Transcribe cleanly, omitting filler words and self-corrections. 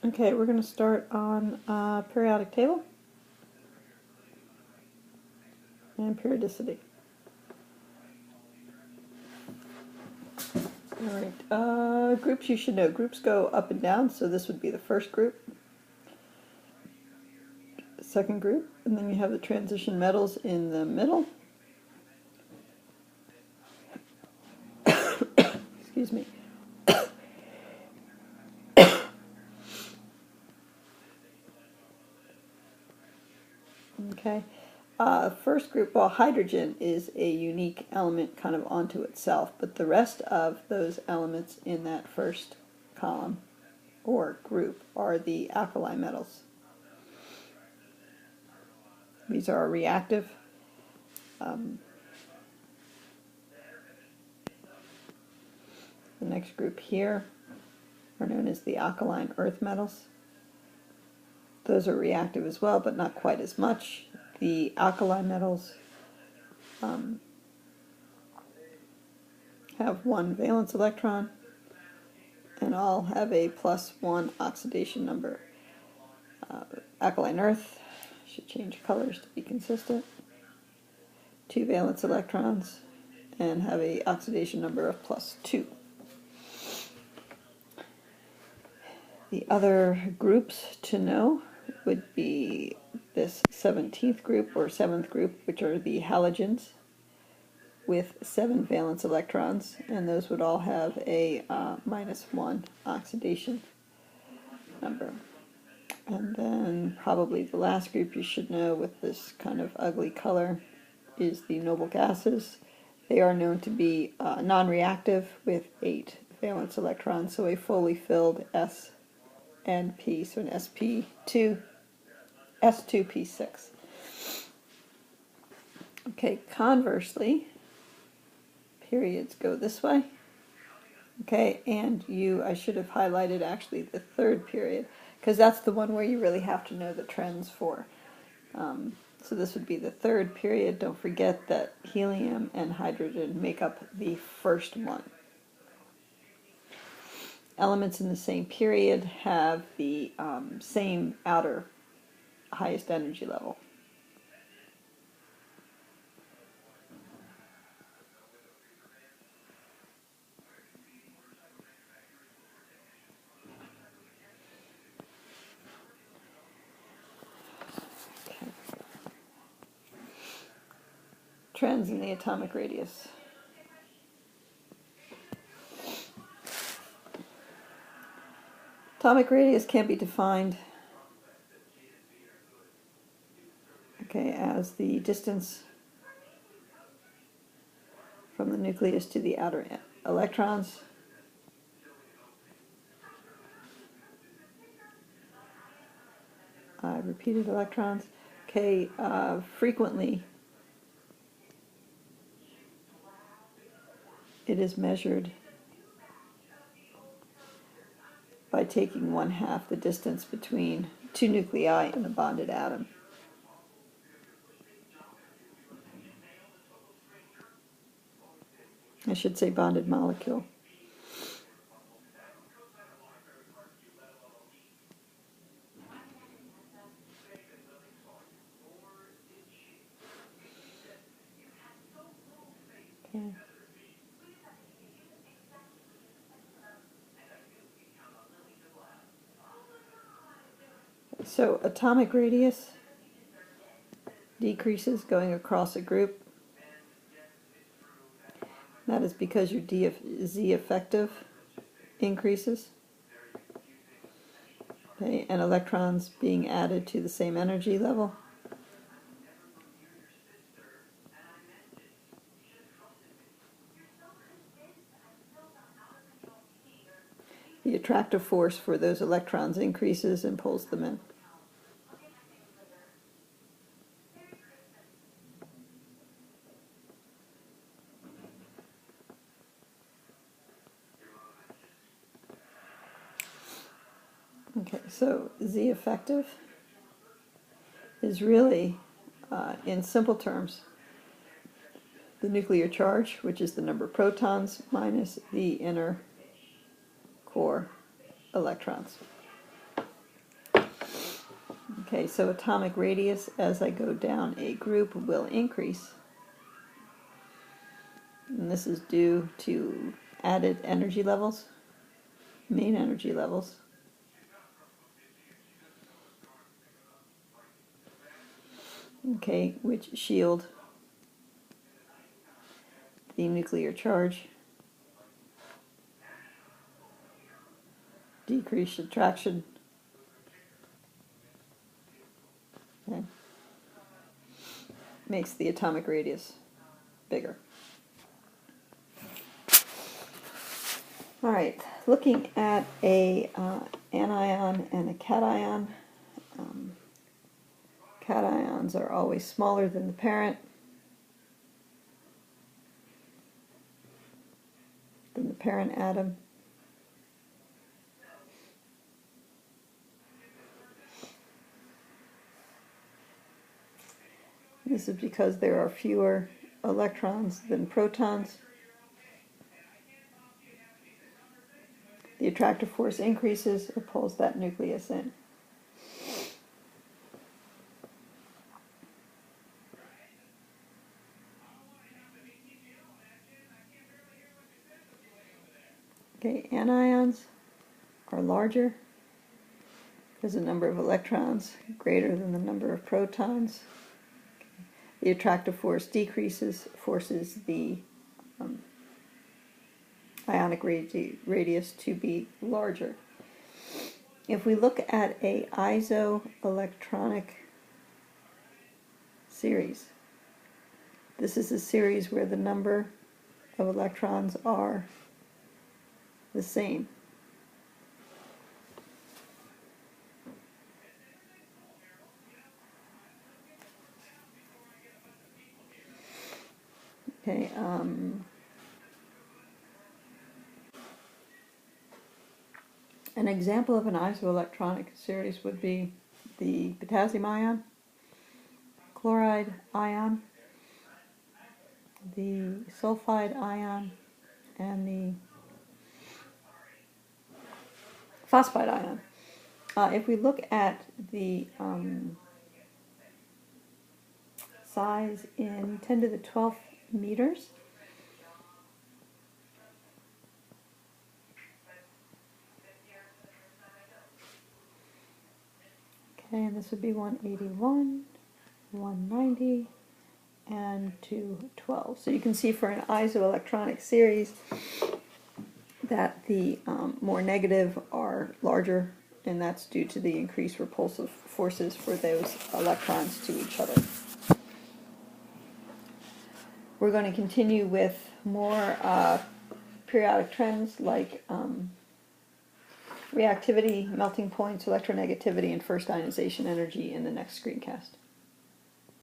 Okay, we're going to start on periodic table and periodicity. Alright, groups you should know. Groups go up and down, so this would be the first group, second group, and then you have the transition metals in the middle. Excuse me. Okay. First group, well, hydrogen is a unique element kind of onto itself, but the rest of those elements in that first column or group are the alkali metals. These are reactive. The next group here are known as the alkaline earth metals. Those are reactive as well, but not quite as much. The alkali metals have one valence electron and all have a +1 oxidation number. Alkaline earth should change colors to be consistent. 2 valence electrons and have a oxidation number of +2. The other groups to know would be this 17th group or 7th group, which are the halogens with 7 valence electrons, and those would all have a -1 oxidation number. And then probably the last group you should know with this kind of ugly color is the noble gases. They are known to be non-reactive with 8 valence electrons, so a fully filled S and P, so an sp2, S2p6. Okay, conversely, periods go this way. Okay, and I should have highlighted actually the third period, because that's the one where you really have to know the trends for. So this would be the third period. Don't forget that helium and hydrogen make up the first one. Elements in the same period have the same outer highest energy level. Okay. Trends in the atomic radius. Atomic radius can be defined as the distance from the nucleus to the outer electrons. Repeated electrons. Okay, frequently it is measured by taking 1/2 the distance between 2 nuclei in a bonded atom. I should say bonded molecule. Okay. So atomic radius decreases going across a group. That is because your Z effective increases. Okay, and electrons being added to the same energy level. The attractive force for those electrons increases and pulls them in. Okay, so Z effective is really, in simple terms, the nuclear charge, which is the number of protons, minus the inner core electrons. Okay, so atomic radius as I go down a group will increase. And this is due to added energy levels, main energy levels. Okay, which shield the nuclear charge, decrease attraction. Okay. Makes the atomic radius bigger. All right, looking at a anion and a cation. Cations are always smaller than the parent, atom. This is because there are fewer electrons than protons. The attractive force increases or pulls that nucleus in. Okay, anions are larger because the number of electrons greater than the number of protons. The attractive force decreases, forces the ionic radius to be larger. If we look at a isoelectronic series, this is a series where the number of electrons are the same. Okay, an example of an isoelectronic series would be the potassium ion, chloride ion, the sulfide ion, and the phosphide ion. If we look at the size in 10 to the 12th meters, okay, and this would be 181, 190, and 212. So you can see for an isoelectronic series that the more negative are larger, and that's due to the increased repulsive forces for those electrons to each other. We're going to continue with more periodic trends like reactivity, melting points, electronegativity, and first ionization energy in the next screencast.